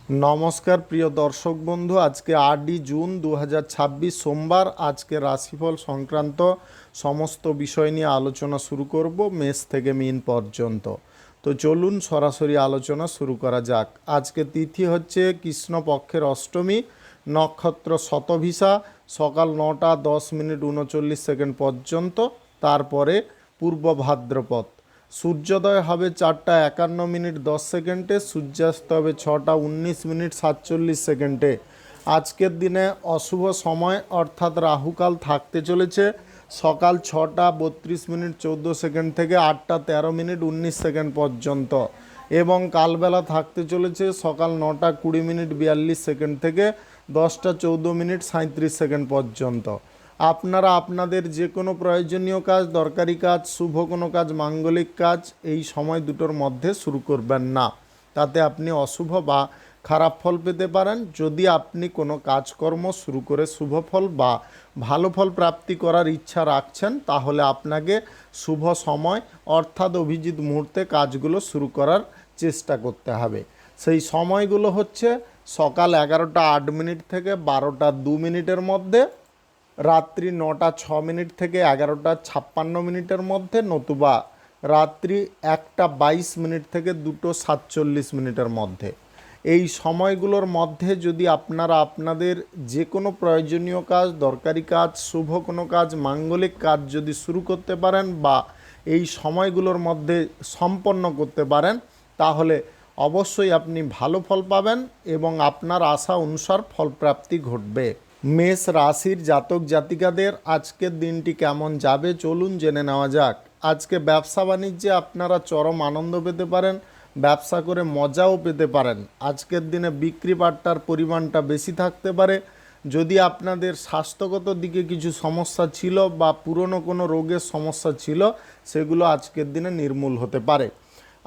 নমস্কার প্রিয় দর্শক বন্ধু, আজকে 8ই জুন 2026 সোমবার। আজকে রাশিফল সংক্রান্ত সমস্ত বিষয় নিয়ে আলোচনা শুরু করব মেষ থেকে মীন পর্যন্ত। তো চলুন সরাসরি আলোচনা শুরু করা যাক। আজকে তিথি হচ্ছে কৃষ্ণপক্ষের অষ্টমী, নক্ষত্র শতভিসা, সকাল 9টা 10 মিনিট 39 সেকেন্ড পর্যন্ত, তারপরে পূর্ব ভাদ্রপদ। সূর্যোদয় হবে 4টা 51 মিনিট 10 সেকেন্ডে, সূর্যাস্ত হবে 6টা 19 মিনিট 47 সেকেন্ডে। আজকের দিনে অশুভ সময় অর্থাৎ রাহুকাল থাকতে চলেছে সকাল 6টা 32 মিনিট 14 সেকেন্ড থেকে 8টা 13 মিনিট 19 সেকেন্ড পর্যন্ত, এবং কালবেলা থাকতে চলেছে সকাল 9টা 20 মিনিট 42 সেকেন্ড থেকে 10টা 14 মিনিট 37 সেকেন্ড পর্যন্ত। আপনারা আপনাদের যে কোনো প্রয়োজনীয় কাজ, দরকারি কাজ, শুভ কোনো কাজ, মাঙ্গলিক কাজ এই সময় দুটোর মধ্যে শুরু করবেন না, তাতে আপনি অশুভ বা খারাপ ফল পেতে পারেন। যদি আপনি কোনো কাজকর্ম শুরু করে শুভ ফল বা ভালো ফল প্রাপ্তি করার ইচ্ছা রাখছেন, তাহলে আপনাকে শুভ সময় অর্থাৎ অভিজিৎ মুহূর্তে কাজগুলো শুরু করার চেষ্টা করতে হবে। সেই সময়গুলো হচ্ছে সকাল 11টা 8 মিনিট থেকে 12টা 2 মিনিটের মধ্যে, রাত্রি 9টা 6 মিনিট থেকে 11টা 56 মিনিটের মধ্যে, নতুবা রাত্রি 1টা 22 মিনিট থেকে 2টো 47 মিনিটের মধ্যে। এই সময়গুলোর মধ্যে যদি আপনারা আপনাদের যে কোনো প্রয়োজনীয় কাজ, দরকারি কাজ, শুভ কোনো কাজ, মাঙ্গলিক কাজ যদি শুরু করতে পারেন বা এই সময়গুলোর মধ্যে সম্পন্ন করতে পারেন, তাহলে অবশ্যই আপনি ভালো ফল পাবেন এবং আপনার আশা অনুসার ফলপ্রাপ্তি ঘটবে। মেষ রাশির জাতক জাতিকাদের আজকের দিনটি কেমন যাবে চলুন জেনে নেওয়া যাক। আজকে ব্যবসা বাণিজ্যে আপনারা চরম আনন্দ পেতে পারেন, ব্যবসা করে মজাও পেতে পারেন। আজকের দিনে বিক্রি বাট্টার পরিমাণটা বেশি থাকতে পারে। যদি আপনাদের স্বাস্থ্যগত দিকে কিছু সমস্যা ছিল বা পুরনো কোনো রোগের সমস্যা ছিল, সেগুলো আজকের দিনে নির্মূল হতে পারে।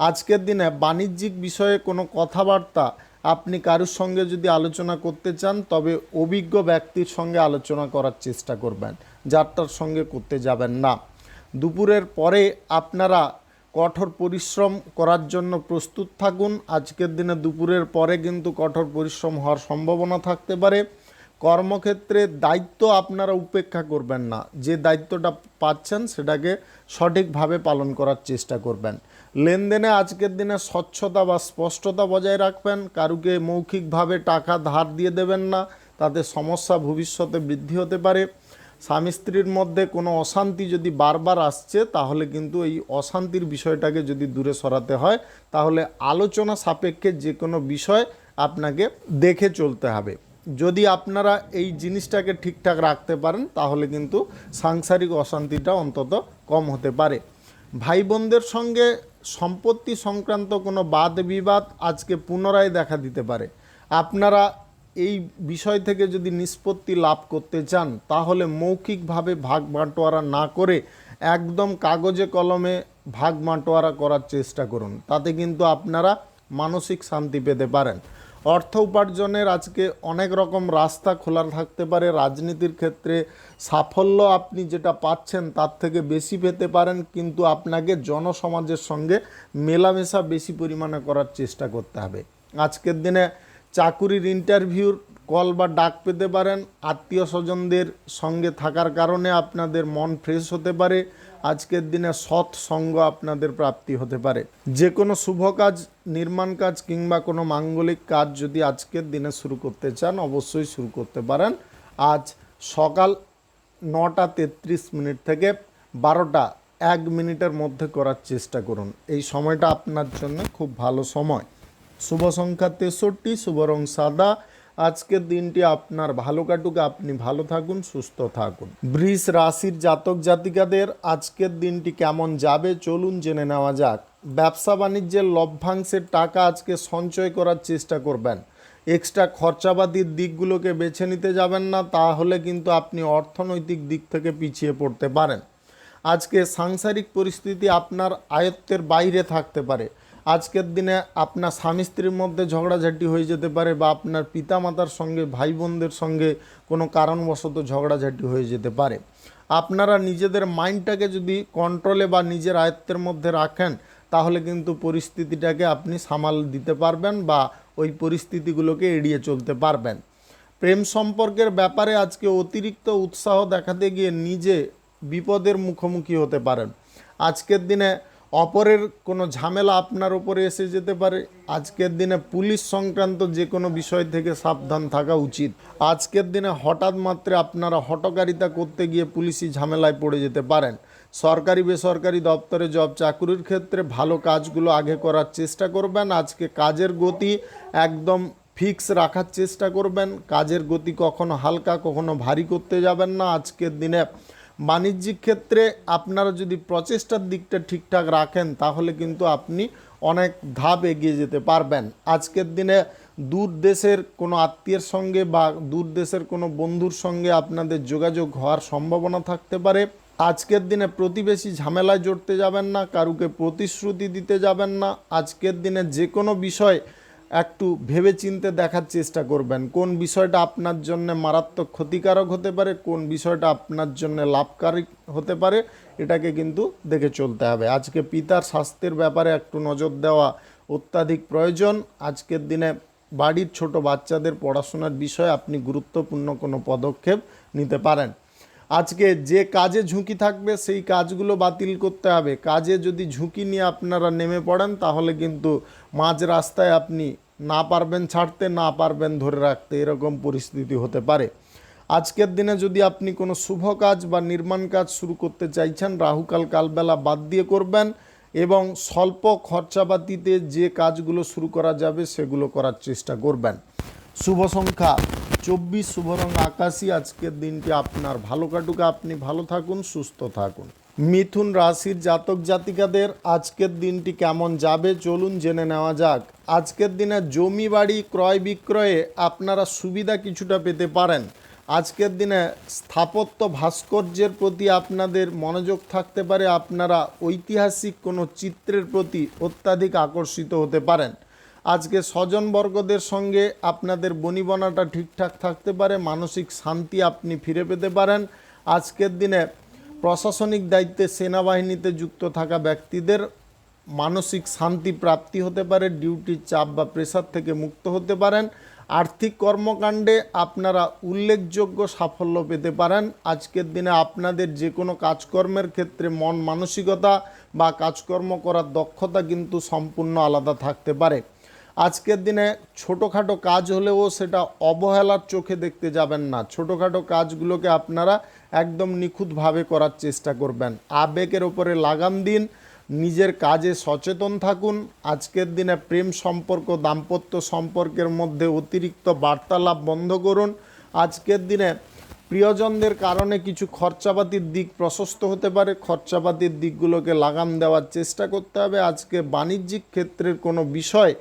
আজকের দিনে বাণিজ্যিক বিষয়ে কোনো কথাবার্তা আপনি কারোর সঙ্গে যদি আলোচনা করতে চান, তবে অভিজ্ঞ ব্যক্তির সঙ্গে আলোচনা করার চেষ্টা করবেন, যারটার সঙ্গে করতে যাবেন না। দুপুরের পরে আপনারা কঠোর পরিশ্রম করার জন্য প্রস্তুত থাকুন। আজকের দিনে দুপুরের পরে কিন্তু কঠোর পরিশ্রম হওয়ার সম্ভাবনা থাকতে পারে। কর্মক্ষেত্রে দায়িত্ব আপনারা উপেক্ষা করবেন না, যে দায়িত্বটা পাচ্ছেন সেটাকে সঠিকভাবে পালন করার চেষ্টা করবেন। লেনদেনে আজকের দিনে স্বচ্ছতা বা স্পষ্টতা বজায় রাখবেন। কারুকে মৌখিকভাবে টাকা ধার দিয়ে দেবেন না, তাতে সমস্যা ভবিষ্যতে বৃদ্ধি হতে পারে। স্বামী স্ত্রীর মধ্যে কোনো অশান্তি যদি বারবার আসছে, তাহলে কিন্তু এই অশান্তির বিষয়টাকে যদি দূরে সরাতে হয়, তাহলে আলোচনা সাপেক্ষে যে কোনো বিষয় আপনাকে দেখে চলতে হবে। যদি আপনারা এই জিনিসটাকে ঠিকঠাক রাখতে পারেন, তাহলে কিন্তু সাংসারিক অশান্তিটা অন্তত কম হতে পারে। ভাই বোনদের সঙ্গে সম্পত্তি সংক্রান্ত কোনো বাদ বিবাদ আজকে পুনরায় দেখা দিতে পারে। আপনারা এই বিষয় থেকে যদি নিষ্পত্তি লাভ করতে চান, তাহলে মৌখিকভাবে ভাগ বাঁটোয়ারা না করে একদম কাগজে কলমে ভাগ বাঁটোয়ারা করার চেষ্টা করুন, তাতে কিন্তু আপনারা মানসিক শান্তি পেতে পারেন। অর্থ উপার্জনের আজকে অনেক রকম রাস্তা খোলা থাকতে পারে। রাজনীতির ক্ষেত্রে সাফল্য আপনি যেটা পাচ্ছেন তার থেকে বেশি পেতে পারেন, কিন্তু আপনাকে জনসমাজের সঙ্গে মেলামেশা বেশি পরিমাণে করার চেষ্টা করতে হবে। আজকের দিনে চাকুরির ইন্টারভিউর কল বা ডাক পেতে পারেন। আত্মীয় স্বজনদের সঙ্গে থাকার কারণে আপনাদের মন ফ্রেশ হতে পারে। আজকের দিনে সৎ সঙ্গ আপনাদের প্রাপ্তি হতে পারে। যে কোনো শুভ কাজ, নির্মাণ কাজ কিংবা কোনো মাঙ্গলিক কাজ যদি আজকের দিনে শুরু করতে চান, অবশ্যই শুরু করতে পারেন। আজ সকাল 9টা 33 মিনিট থেকে 12টা 1 মিনিটের মধ্যে করার চেষ্টা করুন। এই সময়টা আপনার জন্য খুব ভালো সময়। শুভ সংখ্যা 63, শুভ রং সাদা। আজকের দিনটি আপনার ভালো কাটুক, আপনি ভালো থাকুন, সুস্থ থাকুন। বৃষ রাশির জাতক জাতিকাদের আজকের দিনটি কেমন যাবে চলুন জেনে নেওয়া যাক। ব্যবসা বাণিজ্যের লভ্যাংশের টাকা আজকে সঞ্চয় করার চেষ্টা করবেন। এক্সট্রা খরচাপাতির দিকগুলোকে বেছে নিতে যাবেন না, তাহলে কিন্তু আপনি অর্থনৈতিক দিক থেকে পিছিয়ে পড়তে পারেন। আজকে সাংসারিক পরিস্থিতি আপনার আয়ত্তের বাইরে থাকতে পারে। আজকের দিনে আপনার স্বামী স্ত্রীর মধ্যে ঝগড়াঝাটি হয়ে যেতে পারে, বা আপনার পিতামাতার সঙ্গে ভাই বোনদের সঙ্গে কোনো কারণবশত ঝগড়াঝাটি হয়ে যেতে পারে। আপনারা নিজেদের মাইন্ডটাকে যদি কন্ট্রোলে বা নিজের আয়ত্তের মধ্যে রাখেন, তাহলে কিন্তু পরিস্থিতিটাকে আপনি সামাল দিতে পারবেন বা ওই পরিস্থিতিগুলোকে এড়িয়ে চলতে পারবেন। প্রেম সম্পর্কের ব্যাপারে আজকে অতিরিক্ত উৎসাহ দেখাতে গিয়ে নিজে বিপদের মুখোমুখি হতে পারেন। আজকের দিনে অপরের কোনো ঝামেলা আপনার উপরে এসে যেতে পারে। আজকের দিনে পুলিশ সংক্রান্ত যে কোনো বিষয় থেকে সাবধান থাকা উচিত। আজকের দিনে হঠাৎ মাত্রে আপনারা হঠকারিতা করতে গিয়ে পুলিশি ঝামেলায় পড়ে যেতে পারেন। সরকারি বেসরকারি দপ্তরে জব চাকুরির ক্ষেত্রে ভালো কাজগুলো আগে করার চেষ্টা করবেন। আজকে কাজের গতি একদম ফিক্স রাখার চেষ্টা করবেন। কাজের গতি কখনো হালকা কখনো ভারী করতে যাবেন না। আজকের দিনে বাণিজ্যিক ক্ষেত্রে আপনারা যদি প্রচেষ্টার দিকটা ঠিকঠাক রাখেন তাহলে কিন্তু আপনি অনেক ধাপ এগিয়ে যেতে পারবেন। আজকের দিনে দূর দেশের কোনো আত্মীয়ের সঙ্গে বা দূর দেশের কোনো বন্ধুর সঙ্গে আপনাদের যোগাযোগ হওয়ার সম্ভাবনা থাকতে পারে। আজকের দিনে প্রতিবেশী ঝামেলায় জড়তে যাবেন না, কারুকে প্রতিশ্রুতি দিতে যাবেন না। আজকের দিনে যে কোনো বিষয় একটু ভেবেচিন্তে দেখার চেষ্টা করবেন, কোন বিষয়টা আপনার জন্য মারাত্মক ক্ষতিকারক হতে পারে, কোন বিষয়টা আপনার জন্য লাভকারী হতে পারে, এটাকে কিন্তু দেখে চলতে হবে। আজকে পিতার স্বাস্থ্যের ব্যাপারে একটু নজর দেওয়া অত্যাধিক প্রয়োজন। আজকের দিনে বাড়ির ছোট বাচ্চাদের পড়াশোনার বিষয়ে আপনি গুরুত্বপূর্ণ কোনো পদক্ষেপ নিতে পারেন। আজকে যে কাজে ঝুঁকি থাকবে সেই কাজগুলো বাতিল করতে হবে। কাজে যদি ঝুঁকি নিয়ে আপনারা নেমে পড়েন তাহলে কিন্তু মাঝ রাস্তায় আপনি না পারবেন ছাড়তে, না পারবেন ধরে রাখতে, এরকম পরিস্থিতি হতে পারে। আজকের দিনে যদি আপনি কোনো শুভ কাজ বা নির্মাণ কাজ শুরু করতে চাইছেন, রাহুকাল কালবেলা বাদ দিয়ে করবেন এবং স্বল্প খরচাপাতিতে যে কাজগুলো শুরু করা যাবে সেগুলো করার চেষ্টা করবেন। শুভ সংখ্যা 24, শুভ রং আকাশী। আজকের দিনটি আপনার ভালো কাটুক, আপনি ভালো থাকুন, সুস্থ থাকুন। মিথুন রাশির জাতক জাতিকাদের আজকের দিনটি কেমন যাবে চলুন জেনে নেওয়া যাক। আজকের দিনে জমি বাড়ি ক্রয় বিক্রয়ে আপনারা সুবিধা কিছুটা পেতে পারেন। আজকের দিনে স্থাপত্য ভাস্কর্যের প্রতি আপনাদের মনোযোগ থাকতে পারে। আপনারা ঐতিহাসিক কোনো চিত্রের প্রতি অত্যাধিক আকর্ষিত হতে পারেন। আজকে স্বজনবর্গদের সঙ্গে আপনাদের বনিবনাটা ঠিকঠাক থাকতে পারে। মানসিক শান্তি আপনি ফিরে পেতে পারেন। আজকের দিনে প্রশাসনিক দায়িত্বে সেনাবাহিনীতে যুক্ত থাকা ব্যক্তিদের মানসিক শান্তি প্রাপ্তি হতে পারে। ডিউটির চাপ বা প্রেসার থেকে মুক্ত হতে পারেন। আর্থিক কর্মকাণ্ডে আপনারা উল্লেখযোগ্য সাফল্য পেতে পারেন। আজকের দিনে আপনাদের যে কোনো কাজকর্মের ক্ষেত্রে মন মানসিকতা বা কাজকর্ম করার দক্ষতা কিন্তু সম্পূর্ণ আলাদা থাকতে পারে। আজকের দিনে ছোটোখাটো কাজ হলেও সেটা অবহেলার চোখে দেখতে যাবেন না। ছোটোখাটো কাজগুলোকে আপনারা একদম নিখুঁতভাবে করার চেষ্টা করবেন। আবেগের ওপরে লাগাম দিন, নিজের কাজে সচেতন থাকুন। আজকের দিনে প্রেম সম্পর্ক দাম্পত্য সম্পর্কের মধ্যে অতিরিক্ত বার্তালাপ বন্ধ করুন। আজকের দিনে প্রিয়জনদের কারণে কিছু খরচাপাতির দিক প্রশস্ত হতে পারে। খরচাপাতির দিকগুলোকে লাগাম দেওয়ার চেষ্টা করতে হবে। আজকে বাণিজ্যিক ক্ষেত্রের কোনো বিষয়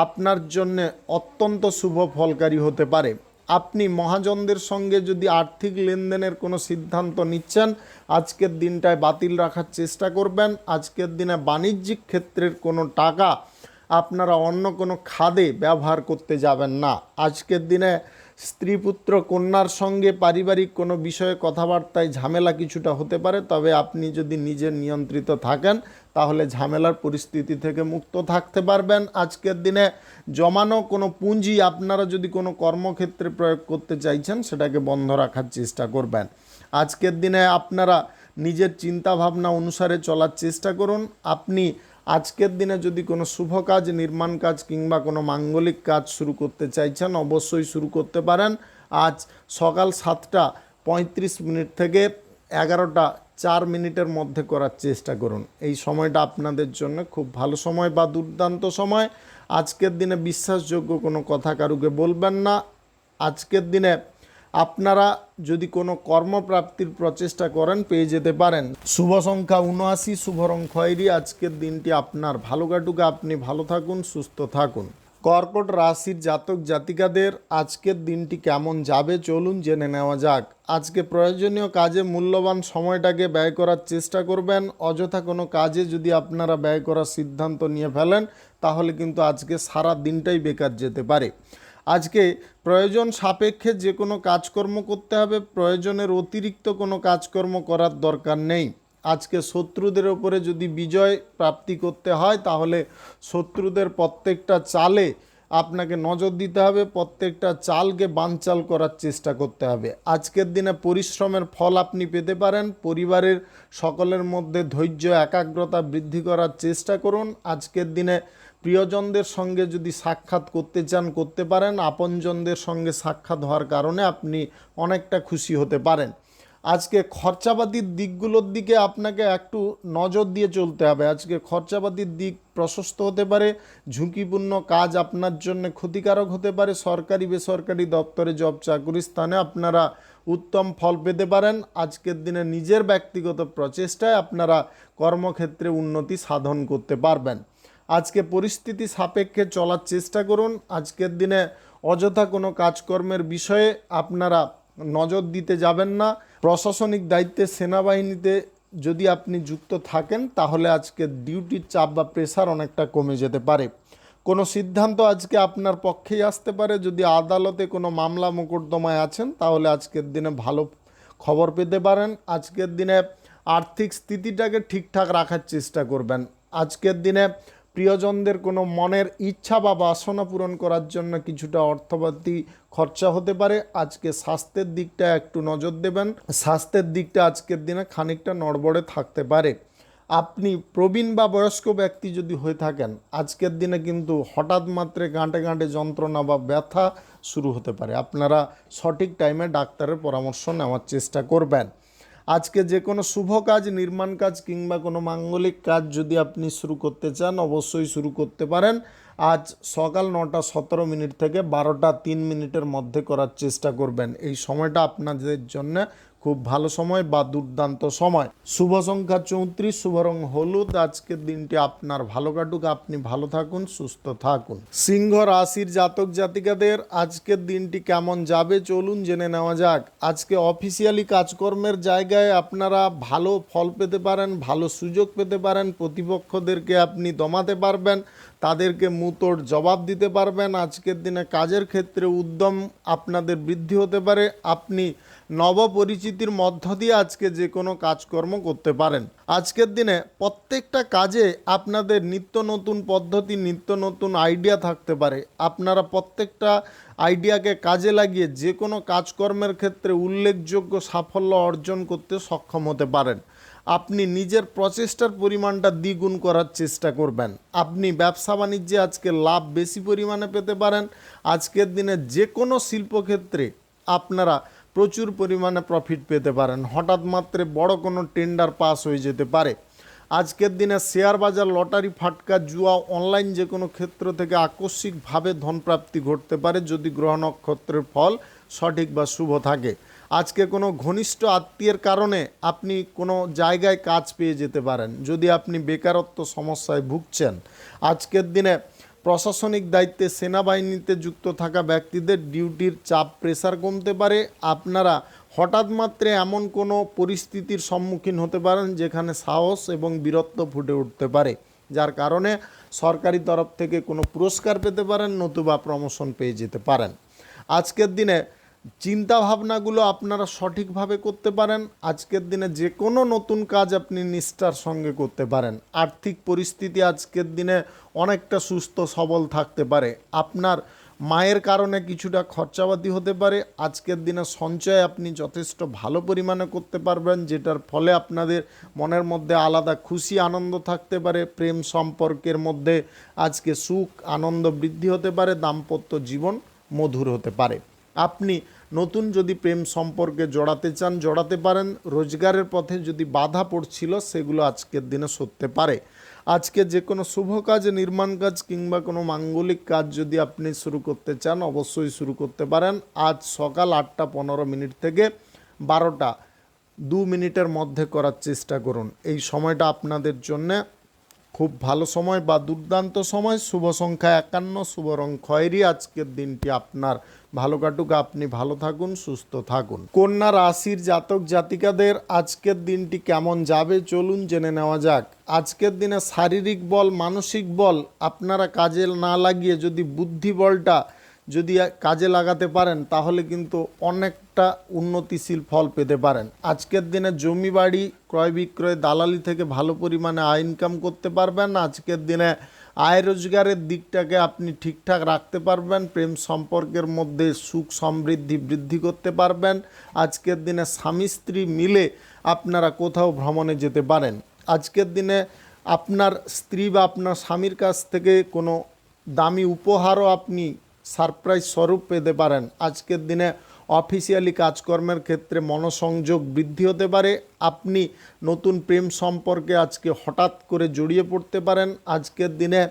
আপনার জন্য অত্যন্ত শুভ ফলকারী হতে পারে। আপনি মহাজনদের সঙ্গে যদি আর্থিক লেনদেনের কোনো সিদ্ধান্ত নিচ্ছেন, আজকের দিনটায় বাতিল রাখার চেষ্টা করবেন। আজকের দিনে বাণিজ্যিক ক্ষেত্রের কোনো টাকা আপনারা অন্য কোনো খাদে ব্যবহার করতে যাবেন না। আজকের দিনে স্ত্রী পুত্র কন্যার সঙ্গে পারিবারিক কোনো বিষয়ে কথাবার্তায় ঝামেলা কিছুটা হতে পারে, তবে আপনি যদি নিজে নিয়ন্ত্রিত থাকেন তাহলে ঝামেলার পরিস্থিতি থেকে মুক্ত থাকতে পারবেন। আজকের দিনে জমানো কোনো পুঁজি আপনারা যদি কোনো কর্মক্ষেত্রে প্রয়োগ করতে চাইছেন সেটাকে বন্ধ রাখার চেষ্টা করবেন। আজকের দিনে আপনারা নিজের চিন্তাভাবনা অনুসারে চলার চেষ্টা করুন। আপনি আজকের দিনে যদি কোনো শুভ কাজ, নির্মাণ কাজ কিংবা কোনো মাঙ্গলিক কাজ শুরু করতে চাইছেন অবশ্যই শুরু করতে পারেন। আজ সকাল 7:35 থেকে 11:04 মধ্যে করার চেষ্টা করুন। এই সময়টা আপনাদের জন্য খুব ভালো সময় বা দুর্দান্ত সময়। আজকের দিনে বিশ্বাসযোগ্য কোনো কথা কারুকে বলবেন না। আজকের দিনে আপনারা যদি কোনো কর্মপ্রাপ্তির প্রচেষ্টা করেন পেয়ে যেতে পারেন। শুভ সংখ্যা 79, শুভ রং খয়েরি। আজকের দিনটি আপনার ভালো কাটুক, আপনি ভালো থাকুন, সুস্থ থাকুন। কর্কট রাশির জাতক জাতিকাদের আজকের দিনটি কেমন যাবে চলুন জেনে নেওয়া যাক। আজকে প্রয়োজনীয় কাজে মূল্যবান সময়টাকে ব্যয় করার চেষ্টা করবেন। অযথা কোনো কাজে যদি আপনারা ব্যয় করার সিদ্ধান্ত নিয়ে ফেলেন তাহলে কিন্তু আজকে সারা দিনটাই বেকার যেতে পারে। আজকে প্রয়োজন সাপেক্ষে যে কোনো কাজকর্ম করতে হবে, প্রয়োজনের অতিরিক্ত কোনো কাজকর্ম করার দরকার নেই। আজকে শত্রুদের ওপরে যদি বিজয় প্রাপ্তি করতে হয় তাহলে শত্রুদের প্রত্যেকটা চালে আপনাকে নজর দিতে হবে, প্রত্যেকটা চালকে বানচাল করার চেষ্টা করতে হবে। আজকের দিনে পরিশ্রমের ফল আপনি পেতে পারেন। পরিবারের সকলের মধ্যে ধৈর্য একাগ্রতা বৃদ্ধি করার চেষ্টা করুন। আজকের দিনে প্রিয়জনদের সঙ্গে যদি সাক্ষাৎ করতে চান করতে পারেন। আপনজনদের সঙ্গে সাক্ষাৎ হওয়ার কারণে আপনি অনেকটা খুশি হতে পারেন। আজকে খরচাপাতির দিকগুলোর দিকে আপনাকে একটু নজর দিয়ে চলতে হবে। আজকে খরচাপাতির দিক প্রশস্ত হতে পারে, ঝুঁকিপূর্ণ কাজ আপনার জন্য ক্ষতিকারক হতে পারে। সরকারি বেসরকারি দপ্তরে জব চাকুরি স্থানে আপনারা উত্তম ফল পেতে পারেন। আজকের দিনে নিজের ব্যক্তিগত প্রচেষ্টায় আপনারা কর্মক্ষেত্রে উন্নতি সাধন করতে পারবেন। আজকে পরিস্থিতি সাপেক্ষে চলার চেষ্টা করুন। আজকের দিনে অযথা কোনো কাজকর্মের বিষয়ে আপনারা নজর দিতে যাবেন না। প্রশাসনিক দায়িত্বে সেনাবাহিনীতে যদি আপনি যুক্ত থাকেন তাহলে আজকে ডিউটির চাপ বা প্রেশার অনেকটা কমে যেতে পারে। কোনো সিদ্ধান্ত আজকে আপনার পক্ষেই আসতে পারে। যদি আদালতে কোনো মামলা মোকদ্দমায় আছেন তাহলে আজকের দিনে ভালো খবর পেতে পারেন। আজকের দিনে আর্থিক স্থিতিটাকে ঠিকঠাক রাখার চেষ্টা করবেন। আজকের দিনে প্রিয়জনদের কোনো মনের ইচ্ছা বা বাসনা পূরণ করার জন্য কিছুটা অর্থপাতি খরচা হতে পারে। আজকে স্বাস্থ্যের দিকটা একটু নজর দেবেন। স্বাস্থ্যের দিকটা আজকের দিনে খানিকটা নড়বড়ে থাকতে পারে। আপনি প্রবীণ বা বয়স্ক ব্যক্তি যদি হয়ে থাকেন আজকের দিনে কিন্তু হঠাৎ মাত্রে গাঁটে গাঁটে যন্ত্রণা বা ব্যথা শুরু হতে পারে। আপনারা সঠিক টাইমে ডাক্তারের পরামর্শ নেওয়ার চেষ্টা করবেন। আজকে যে কোনো শুভ কাজ, নির্মাণ কাজ কিংবা কোনো মাঙ্গলিক কাজ যদি আপনি শুরু করতে চান অবশ্যই শুরু করতে পারেন। আজ সকাল 9:17 থেকে 12:03 মধ্যে করার চেষ্টা করবেন। এই সময়টা আপনাদের জন্য খুব ভালো সময় বা দুর্দান্ত সময়। শুভ সংখ্যা 34, শুভ রং হলুদ। আজকের দিনটি আপনার ভালো কাটুক, আপনি ভালো থাকুন, সুস্থ থাকুন। সিংহ রাশির জাতক জাতিকাদের আজকের দিনটি কেমন যাবে চলুন জেনে নেওয়া যাক। আজকে অফিসিয়ালি কাজকর্মের জায়গায় আপনারা ভালো ফল পেতে পারেন, ভালো সুযোগ পেতে পারেন। প্রতিপক্ষদেরকে আপনি দমাতে পারবেন, তাদেরকে মুতোড় জবাব দিতে পারবেন। আজকের দিনে কাজের ক্ষেত্রে উদ্যম আপনাদের বৃদ্ধি হতে পারে। আপনি নবপরিচিতির মধ্য দিয়ে আজকে যে কোনো কাজকর্ম করতে পারেন। আজকের দিনে প্রত্যেকটা কাজে আপনাদের নিত্য নতুন পদ্ধতি, নিত্য নতুন আইডিয়া থাকতে পারে। আপনারা প্রত্যেকটা আইডিয়াকে কাজে লাগিয়ে যে কোনো কাজকর্মের ক্ষেত্রে উল্লেখযোগ্য সাফল্য অর্জন করতে সক্ষম হতে পারেন। আপনি নিজের প্রচেষ্টার পরিমাণটা দ্বিগুণ করার চেষ্টা করবেন। আপনি ব্যবসা বাণিজ্যে আজকে লাভ বেশি পরিমাণে পেতে পারেন। আজকের দিনে যে কোনো শিল্পক্ষেত্রে আপনারা প্রচুর পরিমাণে প্রফিট পেতে পারেন। হঠাৎ মাত্রে বড় কোনো টেন্ডার পাস হয়ে যেতে পারে। আজকের দিনে শেয়ার বাজার, লটারি, ফাটকা, জুয়া, অনলাইন যে কোনো ক্ষেত্র থেকে আকস্মিকভাবে ধনপ্রাপ্তি ঘটতে পারে যদি গ্রহ নক্ষত্রের ফল সঠিক বা শুভ থাকে। আজকে কোনো ঘনিষ্ঠ আত্মীয়ের কারণে আপনি কোনো জায়গায় কাজ পেয়ে যেতে পারেন যদি আপনি বেকারত্ব সমস্যায় ভুগছেন। আজকের দিনে প্রশাসনিক দায়িত্বে সেনাবাহিনীতে যুক্ত থাকা ব্যক্তিদের ডিউটির চাপ প্রেসার কমতে পারে। আপনারা হঠাৎ মাত্রে এমন কোনো পরিস্থিতির সম্মুখীন হতে পারেন যেখানে সাহস এবং বীরত্ব ফুটে উঠতে পারে, যার কারণে সরকারি তরফ থেকে কোনো পুরস্কার পেতে পারেন, নতুবা প্রমোশন পেয়ে যেতে পারেন। আজকের দিনে চিন্তাভাবনাগুলো আপনারা সঠিকভাবে করতে পারেন। আজকের দিনে যে কোনো নতুন কাজ আপনি নিষ্ঠার সঙ্গে করতে পারেন। আর্থিক পরিস্থিতি আজকের দিনে অনেকটা সুস্থ সবল থাকতে পারে। আপনার মায়ের কারণে কিছুটা খরচাপাতি হতে পারে। আজকের দিনে সঞ্চয় আপনি যথেষ্ট ভালো পরিমাণে করতে পারবেন, যেটার ফলে আপনাদের মনের মধ্যে আলাদা খুশি আনন্দ থাকতে পারে। প্রেম সম্পর্কের মধ্যে আজকে সুখ আনন্দ বৃদ্ধি হতে পারে। দাম্পত্য জীবন মধুর হতে পারে। আপনি নতুন যদি প্রেম সম্পর্কে জড়াতে চান জড়াতে পারেন। রোজগারের পথে যদি বাধা পড়ছিল সেগুলো আজকের দিনে সরতে পারে। আজকে যে কোনো শুভ কাজ, নির্মাণ কাজ কিংবা কোনো মাঙ্গলিক কাজ যদি আপনি শুরু করতে চান অবশ্যই শুরু করতে পারেন। আজ সকাল 8:15 থেকে 12:02 মধ্যে করার চেষ্টা করুন। এই সময়টা আপনাদের জন্যে খুব ভালো সময় বা দুর্দান্ত সময়। শুভ সংখ্যা 51, শুভ রং খয়েরি। আজকের দিনটি আপনার ভালো কাটুক, আপনি ভালো থাকুন, সুস্থ থাকুন। কন্যা রাশির জাতক জাতিকাদের আজকের দিনটি কেমন যাবে চলুন জেনে নেওয়া যাক। আজকের দিনে শারীরিক বল, মানসিক বল আপনারা কাজে না লাগিয়ে যদি বুদ্ধি বলটা যদি কাজে লাগাতে পারেন তাহলে কিন্তু অনেকটা উন্নতিশীল ফল পেতে পারেন। আজকের দিনে জমি বাড়ি ক্রয় বিক্রয়, দালালি থেকে ভালো পরিমাণে আয় ইনকাম করতে পারবেন। আজকের দিনে আয় রোজগারের দিকটাকে আপনি ঠিকঠাক রাখতে পারবেন। প্রেম সম্পর্কের মধ্যে সুখ সমৃদ্ধি বৃদ্ধি করতে পারবেন। আজকের দিনে স্বামী স্ত্রী মিলে আপনারা কোথাও ভ্রমণে যেতে পারেন। আজকের দিনে আপনার স্ত্রী বা আপনার স্বামীর কাছ থেকে কোনো দামি উপহারও আপনি সারপ্রাইজ স্বরূপ পেতে পারেন। আজকের দিনে অফিসিয়ালি কাজকর্মের ক্ষেত্রে মনোসংযোগ বৃদ্ধি হতে পারে। আপনি নতুন প্রেম সম্পর্কে আজকে হঠাৎ করে জড়িয়ে পড়তে পারেন। আজকের দিনে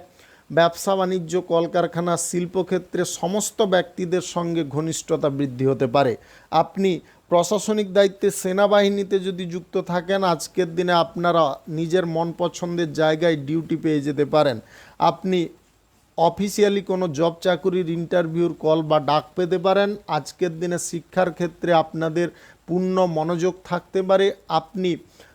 ব্যবসা বাণিজ্য কলকারখানা শিল্পক্ষেত্রে সমস্ত ব্যক্তিদের সঙ্গে ঘনিষ্ঠতা বৃদ্ধি হতে পারে। আপনি প্রশাসনিক দায়িত্বে সেনাবাহিনীতে যদি যুক্ত থাকেন, আজকের দিনে আপনারা নিজের মন পছন্দের জায়গায় ডিউটি পেয়ে যেতে পারেন। আপনি অফিসিয়ালি কোনো জব চাকুরির ইন্টারভিউর কল বা ডাক পেতে পারেন। আজকের দিনে শিক্ষার ক্ষেত্রে আপনাদের পূর্ণ মনোযোগ থাকতে পারে। আপনি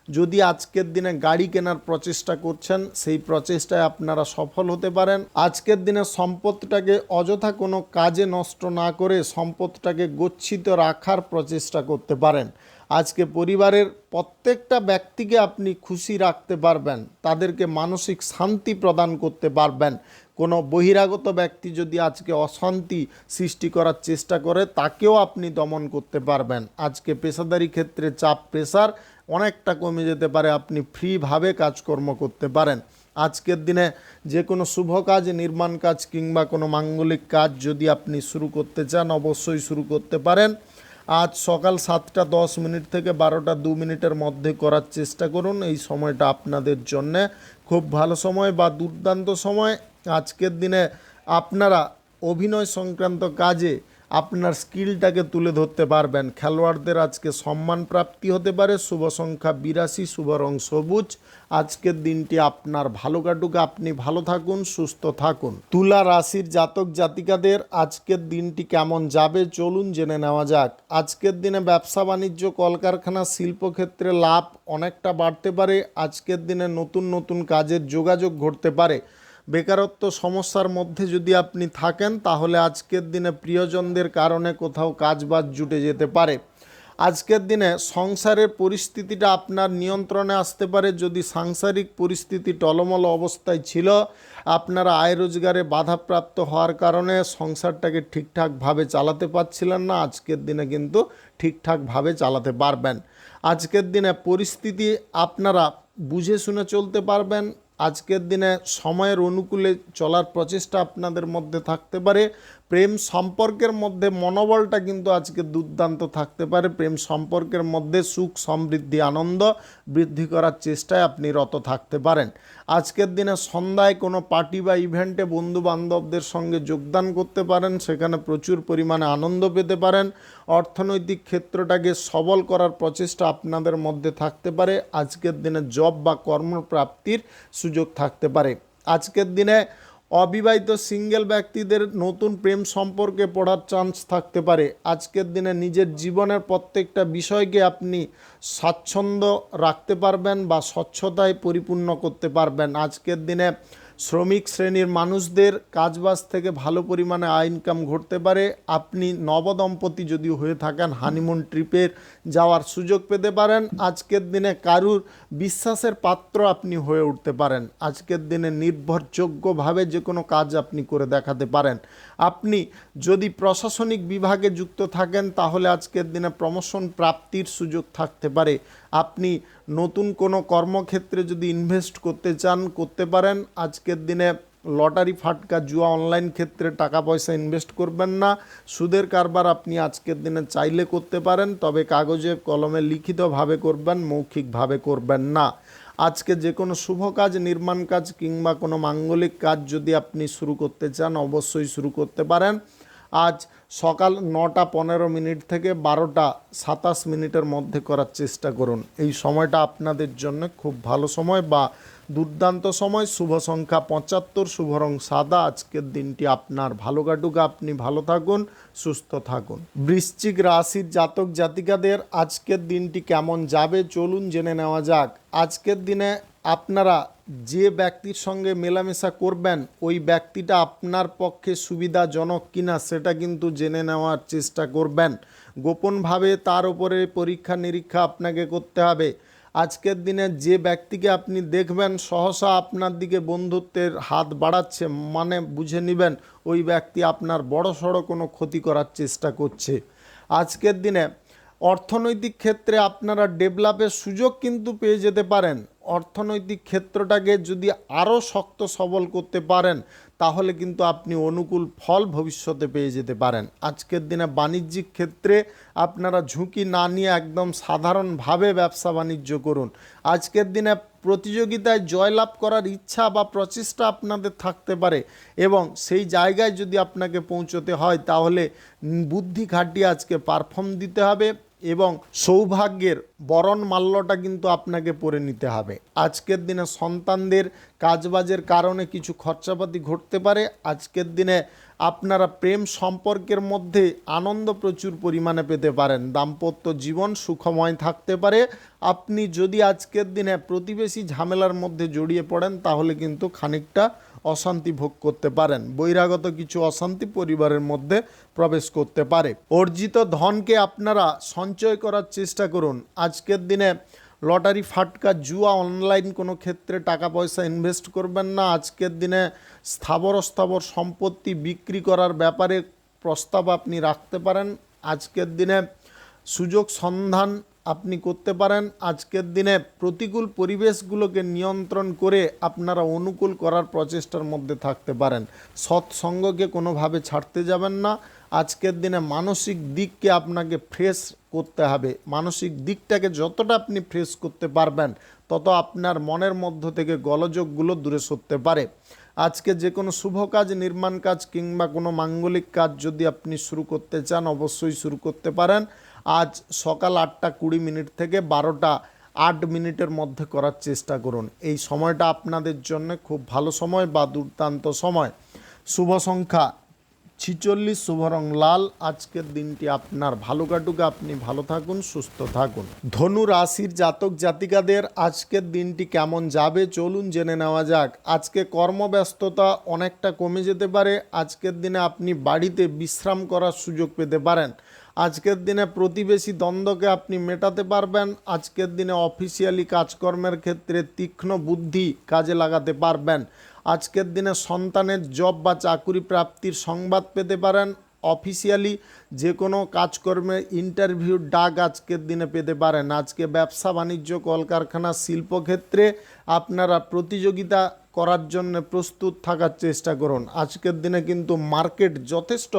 যদি আজকের দিনে গাড়ি কেনার প্রচেষ্টা করছেন, সেই প্রচেষ্টায় আপনারা সফল হতে পারেন। আজকের দিনে সম্পদটাকে অযথা কোনো কাজে নষ্ট না করে সম্পদটাকে গচ্ছিত রাখার প্রচেষ্টা করতে পারেন। আজকে পরিবারের প্রত্যেকটা ব্যক্তিকে আপনি খুশি রাখতে পারবেন, তাদেরকে মানসিক শান্তি প্রদান করতে পারবেন। কোনো বহিরাগত ব্যক্তি যদি আজকে অশান্তি সৃষ্টি করার চেষ্টা করে, তাকেও আপনি দমন করতে পারবেন। আজকে পেশাদারি ক্ষেত্রে চাপ প্রেসার অনেকটা কমে যেতে পারে, আপনি ফ্রিভাবে কাজকর্ম করতে পারেন। আজকের দিনে যে কোনো শুভ কাজ, নির্মাণ কাজ কিংবা কোনো মাঙ্গলিক কাজ যদি আপনি শুরু করতে চান, অবশ্যই শুরু করতে পারেন। আজ সকাল 7টা 10 মিনিট থেকে 12টা 2 মিনিটের মধ্যে করার চেষ্টা করুন। এই সময়টা আপনাদের জন্যে খুব ভালো সময় বা দুর্দান্ত সময়। আজকের দিনে আপনারা অভিনয় সংক্রান্ত কাজে আপনার স্কিলটাকে তুলে ধরতে পারবেন। খেলোয়াড়দের আজকে সম্মান প্রাপ্তি হতে পারে। শুভ সংখ্যা 82, শুভ রং সবুজ। আজকের দিনটি আপনার ভালো কাটুক, আপনি ভালো থাকুন, সুস্থ থাকুন। তুলা রাশির জাতক জাতিকাদের আজকের দিনটি কেমন যাবে চলুন জেনে নেওয়া যাক। আজকের দিনে ব্যবসা বাণিজ্য কলকারখানা শিল্পক্ষেত্রে লাভ অনেকটা বাড়তে পারে। আজকের দিনে নতুন নতুন কাজের যোগাযোগ ঘটতে পারে। বেকারত্ব সমস্যার মধ্যে যদি আপনি থাকেন, তাহলে আজকের দিনে প্রিয়জনদের কারণে কোথাও কাজবাজ জুটে যেতে পারে। আজকের দিনে সংসারের পরিস্থিতিটা আপনার নিয়ন্ত্রণে আসতে পারে। যদি সাংসারিক পরিস্থিতি টলমল অবস্থায় ছিল, আপনারা আয় রোজগারে বাধাপ্রাপ্ত হওয়ার কারণে সংসারটাকে ঠিকঠাকভাবে চালাতে পারছিলেন না, আজকের দিনে কিন্তু ঠিকঠাকভাবে চালাতে পারবেন। আজকের দিনে পরিস্থিতি আপনারা বুঝে শুনে চলতে পারবেন। আজকের দিনে সময়ের অনুকূলে চলার প্রচেষ্টা আপনাদের মধ্যে থাকতে পারে। প্রেম সম্পর্কের মধ্যে মনোবলটা কিন্তু আজকে দুর্দান্ত থাকতে পারে। প্রেম সম্পর্কের মধ্যে সুখ সমৃদ্ধি আনন্দ বৃদ্ধি করার চেষ্টায় আপনি রত থাকতে পারেন। আজকের দিনে সন্ধ্যায় কোনো পার্টি বা ইভেন্টে বন্ধু বান্ধবদের সঙ্গে যোগদান করতে পারেন, সেখানে প্রচুর পরিমাণে আনন্দ পেতে পারেন। অর্থনৈতিক ক্ষেত্রটাকে সবল করার প্রচেষ্টা আপনাদের মধ্যে থাকতে পারে। আজকের দিনে জব বা কর্মপ্রাপ্তির সুযোগ থাকতে পারে। আজকের দিনে অবিবাহিত সিঙ্গেল ব্যক্তিদের নতুন প্রেম সম্পর্কে পড়ার চান্স থাকতে পারে। আজকের দিনে নিজের জীবনের প্রত্যেকটা বিষয়কে আপনি স্বাচ্ছন্দ্য রাখতে পারবেন বা স্বচ্ছতায় পরিপূর্ণ করতে পারবেন। আজকের দিনে শ্রমিক শ্রেণীর মানুষদের কাজবাজ থেকে ভালো পরিমাণে আয় ইনকাম ঘটতে পারে। আপনি নবদম্পতি যদি হয়ে থাকেন, হানিমুন ট্রিপের যাওয়ার সুযোগ পেতে পারেন। আজকের দিনে কারুর বিশ্বাসের পাত্র আপনি হয়ে উঠতে পারেন। আজকের দিনে নির্ভরযোগ্যভাবে যে কোনো কাজ আপনি করে দেখাতে পারেন। আপনি যদি প্রশাসনিক বিভাগে যুক্ত থাকেন, তাহলে আজকের দিনে প্রমোশন প্রাপ্তির সুযোগ থাকতে পারে। আপনি নতুন কোনো কর্মক্ষেত্রে যদি ইনভেস্ট করতে চান, করতে পারেন। আজকের দিনে লটারি ফাটকা জুয়া অনলাইন ক্ষেত্রে টাকা পয়সা ইনভেস্ট করবেন না। সুদের কারবার আপনি আজকের দিনে চাইলে করতে পারেন, তবে কাগজে কলমে লিখিতভাবে করবেন, মৌখিকভাবে করবেন না। আজকে যে কোনো শুভ কাজ, নির্মাণ কাজ কিংবা কোনো মাঙ্গলিক কাজ যদি আপনি শুরু করতে চান, অবশ্যই শুরু করতে পারেন। আজ সকাল 9টা 15 মিনিট থেকে 12টা 27 মিনিটের মধ্যে করার চেষ্টা করুন। এই সময়টা আপনাদের জন্য খুব ভালো সময় বা দুর্দান্ত সময়। শুভ সংখ্যা 75, শুভ রং সাদা। আজকের দিনটি আপনার ভালো কাটুক, আপনি ভালো থাকুন, সুস্থ থাকুন। বৃশ্চিক রাশির জাতক জাতিকাদের আজকের দিনটি কেমন যাবে চলুন জেনে নেওয়া যাক। আজকের দিনে আপনারা যে ব্যক্তির সঙ্গে মেলামেশা করবেন, ওই ব্যক্তিটা আপনার পক্ষে সুবিধাজনক কিনা সেটা কিন্তু জেনে নেওয়ার চেষ্টা করবেন। গোপনভাবে তার উপরে পরীক্ষা নিরীক্ষা আপনাকে করতে হবে। আজকের দিনে যে ব্যক্তিকে আপনি দেখবেন সহসা আপনার দিকে বন্ধুত্বের হাত বাড়াচ্ছে, মানে বুঝে নেবেন ওই ব্যক্তি আপনার বড়সড় কোনো ক্ষতি করার চেষ্টা করছে। আজকের দিনে অর্থনৈতিক ক্ষেত্রে আপনারা ডেভেলপের সুযোগ কিন্তু পেয়ে যেতে পারেন। অর্থনৈতিক ক্ষেত্রটাকে যদি আরও শক্ত সবল করতে পারেন তাহলে কিন্তু আপনি অনুকূল ফল ভবিষ্যতে পেয়ে যেতে পারেন। আজকের দিনে বাণিজ্যিক ক্ষেত্রে আপনারা ঝুঁকি না নিয়ে একদম সাধারণভাবে ব্যবসা বাণিজ্য করুন। আজকের দিনে প্রতিযোগিতায় জয়লাভ করার ইচ্ছা বা প্রচেষ্টা আপনাদের থাকতে পারে এবং সেই জায়গায় যদি আপনাকে পৌঁছতে হয় তাহলে বুদ্ধি খাটিয়ে আজকে পারফর্ম দিতে হবে এবং সৌভাগ্যের বরণ মাল্যটা কিন্তু আপনাকে পরে নিতে হবে। আজকের দিনে সন্তানদের কাজবাজের কারণে কিছু খরচাপাতি ঘটতে পারে। আজকের দিনে আপনারা প্রেম সম্পর্কের মধ্যে আনন্দ প্রচুর পরিমাণে পেতে পারেন। দাম্পত্য জীবন সুখময় থাকতে পারে। আপনি যদি আজকের দিনে প্রতিবেশী ঝামেলার মধ্যে জড়িয়ে পড়েন তাহলে কিন্তু খানিকটা অশান্তি ভোগ করতে পারেন। বহিরাগত কিছু অশান্তি পরিবারের মধ্যে প্রবেশ করতে পারে। অর্জিত ধনকে আপনারা সঞ্চয় করার চেষ্টা করুন। আজকের দিনে লটারি, ফাটকা, জুয়া, অনলাইন কোনো ক্ষেত্রে টাকা পয়সা ইনভেস্ট করবেন না। আজকের দিনে স্থাবর সম্পত্তি বিক্রি করার ব্যাপারে প্রস্তাব আপনি রাখতে পারেন। আজকের দিনে সুযোগ সন্ধান আপনি করতে পারেন। আজকের দিনে প্রতিকূল পরিবেশগুলোকে নিয়ন্ত্রণ করে আপনারা অনুকূল করার প্রচেষ্টার মধ্যে থাকতে পারেন। সৎসঙ্গকে কোনোভাবে ছাড়তে যাবেন না। আজকের দিনে মানসিক দিককে আপনাকে ফ্রেশ করতে হবে। মানসিক দিকটাকে যতটা আপনি ফ্রেশ করতে পারবেন তত আপনার মনের মধ্য থেকে গোলযোগগুলো দূরে সরতে পারে। আজকে যে কোনো শুভ কাজ, নির্মাণ কাজ কিংবা কোনো মাঙ্গলিক কাজ যদি আপনি শুরু করতে চান অবশ্যই শুরু করতে পারেন। আজ সকাল 8:20 থেকে 12:08 মধ্যে করার চেষ্টা করুন। এই সময়টা আপনাদের জন্য খুব ভালো সময় বা দুর্দান্ত সময়। শুভ সংখ্যা 46, শুভ রং লাল। আজকের দিনটি আপনার ভালো কাটুক, আপনি ভালো থাকুন, সুস্থ থাকুন। ধনু রাশির জাতক জাতিকাদের আজকের দিনটি কেমন যাবে চলুন জেনে নেওয়া যাক। আজকে কর্মব্যস্ততা অনেকটা কমে যেতে পারে। আজকের দিনে আপনি বাড়িতে বিশ্রাম করার সুযোগ পেতে পারেন। আজকের দিনে প্রতিবেশী দ্বন্দ্বকে আপনি মেটাতে পারবেন। আজকের দিনে অফিসিয়ালি কাজকর্মের ক্ষেত্রে তীক্ষ্ণ বুদ্ধি কাজে লাগাতে পারবেন। আজকের দিনে সন্তানের জব বা চাকুরি প্রাপ্তির সংবাদ পেতে পারেন। অফিসিয়ালি যে কোনো কাজকর্মে ইন্টারভিউর ডাক আজকের দিনে পেতে পারেন। আজকে ব্যবসা বাণিজ্য, কলকারখানা, শিল্পক্ষেত্রে আপনারা প্রতিযোগিতা করার জন্য প্রস্তুত থাকার চেষ্টা করুন। আজকের দিনে কিন্তু মার্কেট যথেষ্ট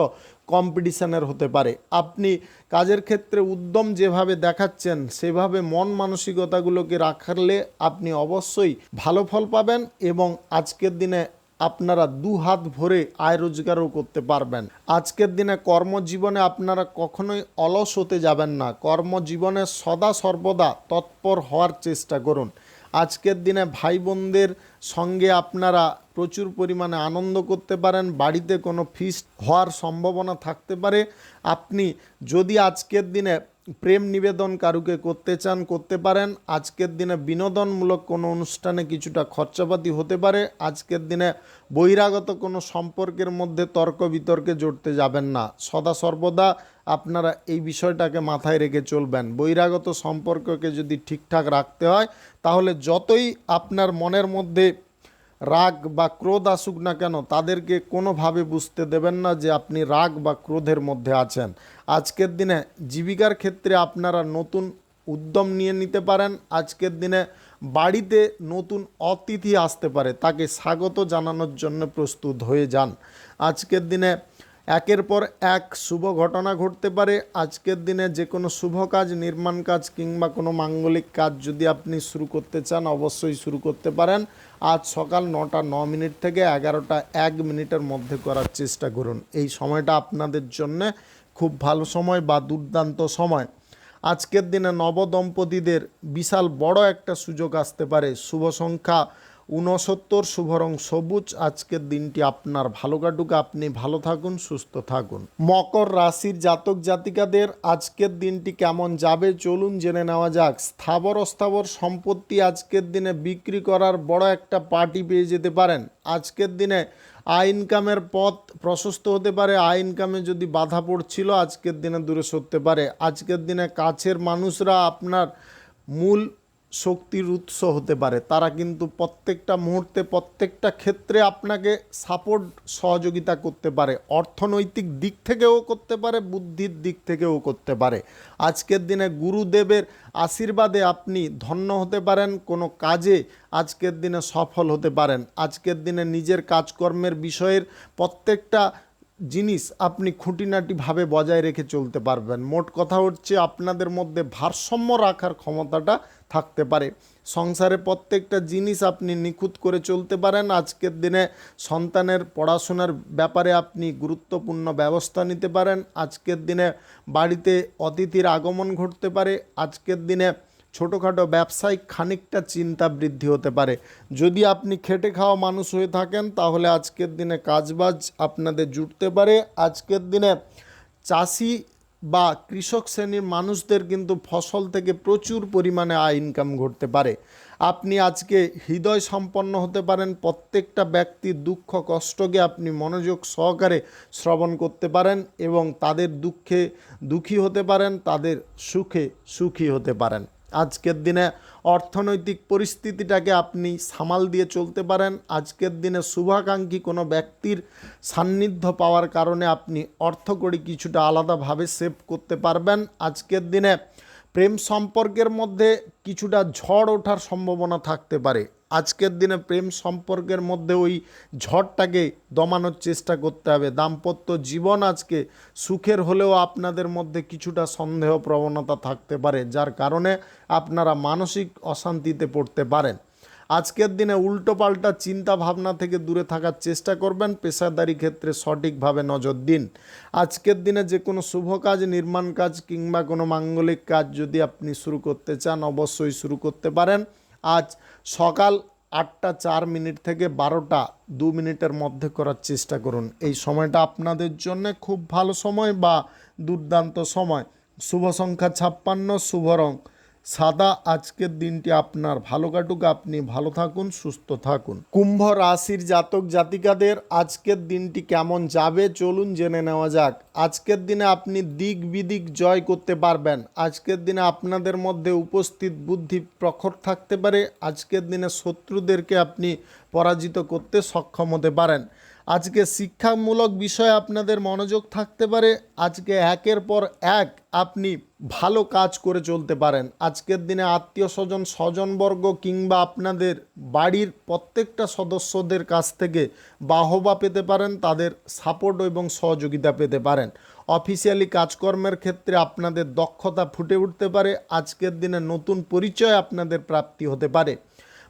কম্পিটিশনের হতে পারে। আপনি কাজের ক্ষেত্রে উদ্যম যেভাবে দেখাচ্ছেন সেভাবে মন মানসিকতাগুলোকে রাখলে আপনি অবশ্যই ভালো ফল পাবেন এবং আজকের দিনে আপনারা দু হাত ভরে আয় রোজগারও করতে পারবেন। আজকের দিনে কর্মজীবনে আপনারা কখনোই অলস হতে যাবেন না। কর্মজীবনে সদা সর্বদা তৎপর হওয়ার চেষ্টা করুন। আজকের দিনে ভাই বোনদের সঙ্গে আপনারা প্রচুর পরিমাণে আনন্দ করতে পারেন। বাড়িতে কোনো ফিস্ট হওয়ার সম্ভাবনা থাকতে পারে। আপনি যদি আজকের দিনে প্রেম নিবেদন কারুকে করতে চান করতে পারেন। আজকের দিনে বিনোদনমূলক কোনো অনুষ্ঠানে কিছুটা খরচাপাতি হতে পারে। আজকের দিনে বহিরাগত কোনো সম্পর্কের মধ্যে তর্ক বিতর্কে জড়তে যাবেন না। সদা সর্বদা আপনারা এই বিষয়টাকে মাথায় রেখে চলবেন। বহিরাগত সম্পর্ককে যদি ঠিকঠাক রাখতে হয় তাহলে যতই আপনার মনের মধ্যে রাগ বা ক্রোধ আসুক না কেন তাদেরকে কোনোভাবে বুঝতে দেবেন না যে আপনি রাগ বা ক্রোধের মধ্যে আছেন। আজকের দিনে জীবিকার ক্ষেত্রে আপনারা নতুন উদ্যম নিয়ে নিতে পারেন। আজকের দিনে বাড়িতে নতুন অতিথি আসতে পারে, তাকে স্বাগত জানানোর জন্য প্রস্তুত হয়ে যান। আজকের দিনে একের পর এক শুভ ঘটনা ঘটতে পারে। আজকের দিনে যে কোনো শুভ কাজ, নির্মাণ কাজ কিংবা কোনো মাঙ্গলিক কাজ যদি আপনি শুরু করতে চান অবশ্যই শুরু করতে পারেন। আজ সকাল 9:09 থেকে 11:01 মধ্যে করার চেষ্টা করুন। এই সময়টা আপনাদের জন্য খুব ভালো সময় বা দুর্দান্ত সময়। আজকের দিনে নবদম্পতিদের বিশাল বড় একটা সুযোগ আসতে পারে। শুভ সংখ্যা 69, শুভ রং সবুজ। আজকের দিনটি আপনার ভালো কাটুক, আপনি ভালো থাকুন, সুস্থ থাকুন। মকর রাশির জাতক জাতিকাদের আজকের দিনটি কেমন যাবে চলুন জেনে নেওয়া যাক। স্থাবর অস্থাবর সম্পত্তি আজকের দিনে বিক্রি করার বড় একটা পার্টি পেয়ে যেতে পারেন। আজকের দিনে আয় ইনকামের পথ প্রশস্ত হতে পারে। আয় ইনকামে যদি বাধা পড়ছিল আজকের দিনে দূরে সরতে পারে। আজকের দিনে কাছের মানুষরা আপনার মূল শক্তির উৎস হতে পারে। তারা কিন্তু প্রত্যেকটা মুহূর্তে প্রত্যেকটা ক্ষেত্রে আপনাকে সাপোর্ট সহযোগিতা করতে পারে। অর্থনৈতিক দিক থেকেও করতে পারে, বুদ্ধির দিক থেকেও করতে পারে। আজকের দিনে গুরুদেবের আশীর্বাদে আপনি ধন্য হতে পারেন, কোনো কাজে আজকের দিনে সফল হতে পারেন। আজকের দিনে নিজের কাজকর্মের বিষয়ের প্রত্যেকটা জিনিস আপনি খুঁটিনাটিভাবে বজায় রেখে চলতে পারবেন। মোট কথা হচ্ছে আপনাদের মধ্যে ভারসাম্য রাখার ক্ষমতাটা থাকতে পারে। সংসারে প্রত্যেকটা জিনিস আপনি নিখুঁত করে চলতে পারেন। আজকের দিনে সন্তানের পড়াশোনার ব্যাপারে আপনি গুরুত্বপূর্ণ ব্যবস্থা নিতে পারেন। আজকের দিনে বাড়িতে অতিথির আগমন ঘটতে পারে। আজকের দিনে ছোটোখাটো ব্যবসায়িক খানিকটা চিন্তা বৃদ্ধি হতে পারে। যদি আপনি খেটে খাওয়া মানুষ হয়ে থাকেন তাহলে আজকের দিনে কাজবাজ আপনাদের জুটতে পারে। আজকের দিনে চাষি বা কৃষক শ্রেণীর মানুষদের কিন্তু ফসল থেকে প্রচুর পরিমাণে আয় ইনকাম ঘটতে পারে। আপনি আজকে হৃদয় সম্পন্ন হতে পারেন। প্রত্যেকটা ব্যক্তির দুঃখ কষ্টকে আপনি মনোযোগ সহকারে শ্রবণ করতে পারেন এবং তাদের দুঃখে দুঃখী হতে পারেন, তাদের সুখে সুখী হতে পারেন। আজকের দিনে অর্থনৈতিক পরিস্থিতিটাকে আপনি সামাল দিয়ে চলতে পারেন। আজকের দিনে শুভাকাঙ্ক্ষী কোনো ব্যক্তির সান্নিধ্য পাওয়ার কারণে আপনি অর্থকড়ি কিছুটা আলাদাভাবে সেভ করতে পারবেন। আজকের দিনে প্রেম সম্পর্কের মধ্যে কিছুটা ঝড় ওঠার সম্ভাবনা থাকতে পারে। আজকের দিনে প্রেম সম্পর্কের মধ্যে ওই ঝড়টাকে দমানোর চেষ্টা করতে হবে। দাম্পত্য জীবন আজকে সুখের হলেও আপনাদের মধ্যে কিছুটা সন্দেহ প্রবণতা থাকতে পারে, যার কারণে আপনারা মানসিক অশান্তিতে পড়তে পারেন। আজকের দিনে উল্টোপাল্টা চিন্তা ভাবনা থেকে দূরে থাকার চেষ্টা করবেন। পেশাদারি ক্ষেত্রে সঠিকভাবে নজর দিন। আজকের দিনে যে কোনো শুভ কাজ, নির্মাণ কাজ কিংবা কোনো মাঙ্গলিক কাজ যদি আপনি শুরু করতে চান অবশ্যই শুরু করতে পারেন। আজ সকাল 8টা 4 মিনিট থেকে 12টা 2 মিনিটের মধ্যে করার চেষ্টা করুন। এই সময়টা আপনাদের জন্য খুব ভালো সময় বা দুর্দান্ত সময়। শুভ সংখ্যা 56, শুভ রং সাদা। আজকের দিনটি আপনার ভালো কাটুক, আপনি ভালো থাকুন, সুস্থ থাকুন। কুম্ভ রাশির জাতক জাতিকাদের আজকের দিনটি কেমন যাবে চলুন জেনে নেওয়া যাক। আজকের দিনে আপনি দিক বিদিক জয় করতে পারবেন। আজকের দিনে আপনাদের মধ্যে উপস্থিত বুদ্ধি প্রখর থাকতে পারে। আজকের দিনে শত্রুদেরকে আপনি পরাজিত করতে সক্ষম হতে পারেন। আজকে শিক্ষামূলক বিষয়ে আপনাদের মনোযোগ থাকতে পারে। আজকে একের পর এক আপনি ভালো কাজ করে চলতে পারেন। আজকের দিনে আত্মীয় স্বজন, স্বজনবর্গ কিংবা আপনাদের বাড়ির প্রত্যেকটা সদস্যদের কাছ থেকে বাহবা পেতে পারেন, তাদের সাপোর্ট এবং সহযোগিতা পেতে পারেন। অফিসিয়ালি কাজকর্মের ক্ষেত্রে আপনাদের দক্ষতা ফুটে উঠতে পারে। আজকের দিনে নতুন পরিচয় আপনাদের প্রাপ্তি হতে পারে।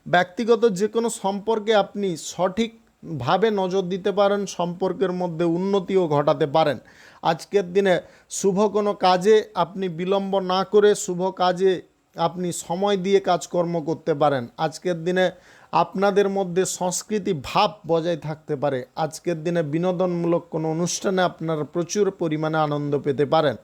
ব্যক্তিগত যে কোনো সম্পর্কে আপনি সঠিকভাবে নজর দিতে পারেন, সম্পর্কের মধ্যে উন্নতিও ঘটাতে পারেন। আজকের দিনে শুভ কোনো কাজে আপনি বিলম্ব না করে শুভ কাজে আপনি সময় দিয়ে কাজকর্ম করতে পারেন। আজকের দিনে আপনাদের মধ্যে সংস্কৃতি ভাব বজায় থাকতে পারে। আজকের দিনে বিনোদনমূলক কোনো অনুষ্ঠানে আপনারা প্রচুর পরিমাণে আনন্দ পেতে পারেন।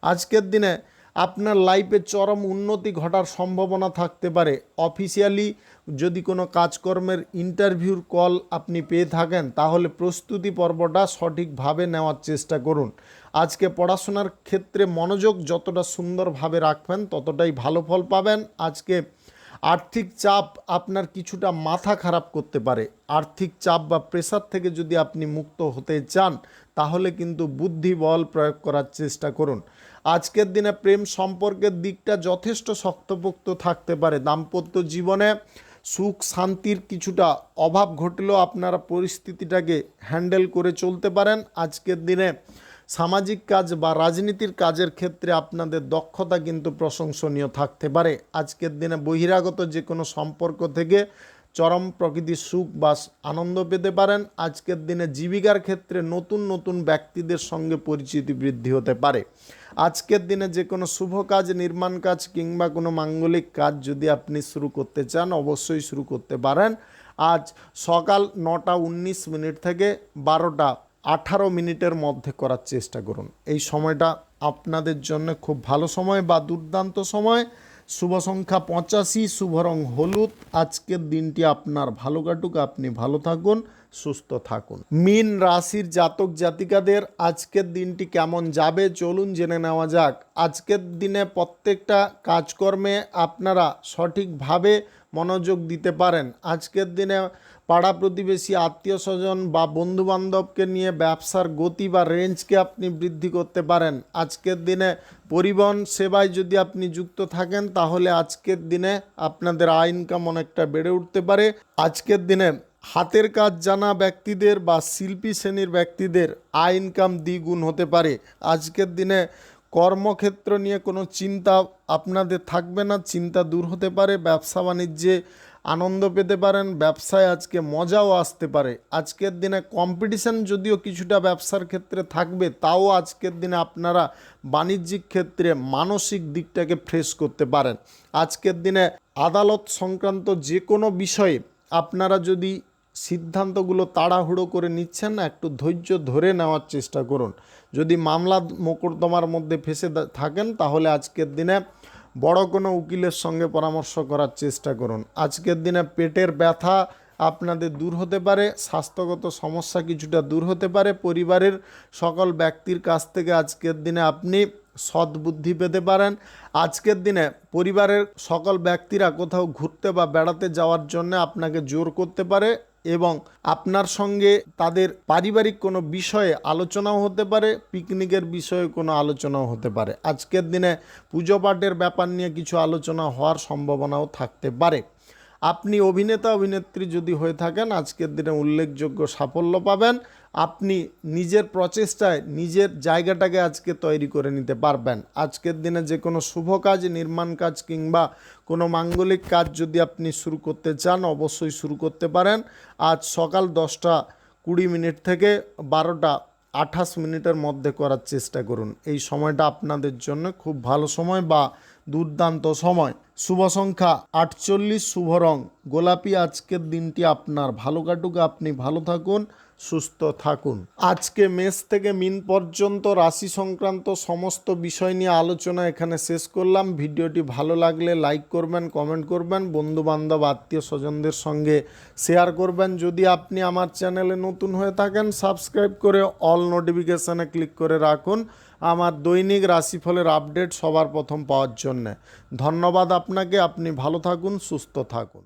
আজকের দিনে আপনার লাইফে চরম উন্নতি ঘটার সম্ভাবনা থাকতে পারে। অফিসিয়ালি যদি কোনো কাজকর্মের ইন্টারভিউর কল আপনি পেয়ে থাকেন তাহলে প্রস্তুতি পর্বটা সঠিকভাবে নেওয়ার চেষ্টা করুন। আজকে পড়াশোনার ক্ষেত্রে মনোযোগ যতটা সুন্দরভাবে রাখবেন ততটাই ভালো ফল পাবেন। আজকে আর্থিক চাপ আপনার কিছুটা মাথা খারাপ করতে পারে। আর্থিক চাপ বা প্রেসার থেকে যদি আপনি মুক্ত হতে চান তাহলে কিন্তু বুদ্ধি বল প্রয়োগ করার চেষ্টা করুন। আজকের দিনে প্রেম সম্পর্কের দিকটা যথেষ্ট শক্তপোক্ত থাকতে পারে। দাম্পত্য জীবনে সুখ শান্তির কিছুটা অভাব ঘটলেও আপনারা পরিস্থিতিটাকে হ্যান্ডেল করে চলতে পারেন। আজকের দিনে সামাজিক কাজ বা রাজনীতির কাজের ক্ষেত্রে আপনাদের দক্ষতা কিন্তু প্রশংসনীয় থাকতে পারে। আজকের দিনে বহিরাগত যে কোনো সম্পর্ক থেকে চরম প্রকৃতির সুখ বা আনন্দ পেতে পারেন। আজকের দিনে জীবিকার ক্ষেত্রে নতুন নতুন ব্যক্তিদের সঙ্গে পরিচিতি বৃদ্ধি হতে পারে। আজকের দিনে যে কোনো শুভ কাজ, নির্মাণ কাজ কিংবা কোনো মাঙ্গলিক কাজ যদি আপনি শুরু করতে চান অবশ্যই শুরু করতে পারেন। আজ সকাল 9টা 19 মিনিট থেকে 12টা 18 মিনিটের মধ্যে করার চেষ্টা করুন। এই সময়টা আপনাদের জন্য খুব ভালো সময় বা দুর্দান্ত সময়। শুভ সংখ্যা 85, শুভ রং হলুদ। আজকের দিনটি আপনার ভালো কাটুক, আপনি ভালো থাকুন, সুস্থ থাকুন। মীন রাশির জাতক জাতিকাদের আজকের দিনটি কেমন যাবে চলুন জেনে নেওয়া যাক। আজকের দিনে প্রত্যেকটা কাজকর্মে আপনারা সঠিকভাবে মনোযোগ দিতে পারেন। আজকের দিনে পাড়া প্রতিবেশী, আত্মীয় স্বজন বা বন্ধুবান্ধবকে নিয়ে ব্যবসার গতি বা রেঞ্জকে আপনি বৃদ্ধি করতে পারেন। আজকের দিনে পরিবহন সেবায় যদি আপনি যুক্ত থাকেন তাহলে আজকের দিনে আপনাদের আয় ইনকাম অনেকটা বেড়ে উঠতে পারে। আজকের দিনে হাতের কাজ জানা ব্যক্তিদের বা শিল্পী শ্রেণীর ব্যক্তিদের আয় ইনকাম দ্বিগুণ হতে পারে। আজকের দিনে কর্মক্ষেত্র নিয়ে কোনো চিন্তা আপনাদের থাকবে না, চিন্তা দূর হতে পারে। ব্যবসা বাণিজ্যে আনন্দ পেতে পারেন, ব্যবসায় আজকে মজাও আসতে পারে। আজকের দিনে কম্পিটিশন যদিও কিছুটা ব্যবসার ক্ষেত্রে থাকবে, তাও আজকের দিনে আপনারা বাণিজ্যিক ক্ষেত্রে মানসিক দিকটাকে ফ্রেশ করতে পারেন। আজকের দিনে আদালত সংক্রান্ত যে কোনো বিষয়ে আপনারা যদি সিদ্ধান্তগুলো তাড়াহুড়ো করে নিচ্ছেন না, একটু ধৈর্য ধরে নেওয়ার চেষ্টা করুন। যদি মামলা মোকদ্দমার মধ্যে ফেঁসে থাকেন তাহলে আজকের দিনে বড় কোনো উকিলের সঙ্গে পরামর্শ করার চেষ্টা করুন। আজকের দিনে পেটের ব্যথা আপনাদের দূর হতে পারে, স্বাস্থ্যগত সমস্যা কিছুটা দূর হতে পারে। পরিবারের সকল ব্যক্তির কাছ থেকে আজকের দিনে আপনি সদ্বুদ্ধি পেতে পারেন। আজকের দিনে পরিবারের সকল ব্যক্তিরা কোথাও ঘুরতে বা বেড়াতে যাওয়ার জন্য আপনাকে জোর করতে পারে এবং আপনার সঙ্গে তাদের পারিবারিক কোনো বিষয়ে আলোচনাও হতে পারে, পিকনিকের বিষয়ে কোনো আলোচনাও হতে পারে। আজকের দিনে পুজো পাঠের ব্যাপার নিয়ে কিছু আলোচনা হওয়ার সম্ভাবনাও থাকতে পারে। আপনি অভিনেতা অভিনেত্রী যদি হয়ে থাকেন আজকের দিনে উল্লেখযোগ্য সাফল্য পাবেন। আপনি নিজের প্রচেষ্টায় নিজের জায়গাটাকে আজকে তৈরি করে নিতে পারবেন। আজকের দিনে যে কোনো শুভ কাজ, নির্মাণ কাজ কিংবা কোনো মাঙ্গলিক কাজ যদি আপনি শুরু করতে চান অবশ্যই শুরু করতে পারেন। আজ সকাল 10:20 থেকে 12:28 মধ্যে করার চেষ্টা করুন। এই সময়টা আপনাদের জন্য খুব ভালো সময় বা দুর্দান্ত সময়। শুভ সংখ্যা 48, শুভ রং গোলাপি। আজকের দিনটি আপনার ভালো কাটুক, আপনি ভালো থাকুন, সুস্থ থাকুন। আজকে মেষ থেকে মীন পর্যন্ত রাশি সংক্রান্ত সমস্ত বিষয় নিয়ে আলোচনা এখানে শেষ করলাম। ভিডিওটি ভালো লাগলে লাইক করবেন, কমেন্ট করবেন, বন্ধুবান্ধব আত্মীয় স্বজনদের সঙ্গে শেয়ার করবেন। যদি আপনি আমার চ্যানেলে নতুন হয়ে থাকেন সাবস্ক্রাইব করে অল নোটিফিকেশানে ক্লিক করে রাখুন আমার দৈনিক রাশিফলের আপডেট সবার প্রথম পাওয়ার জন্যে। ধন্যবাদ আপনাকে, আপনি ভালো থাকুন, সুস্থ থাকুন।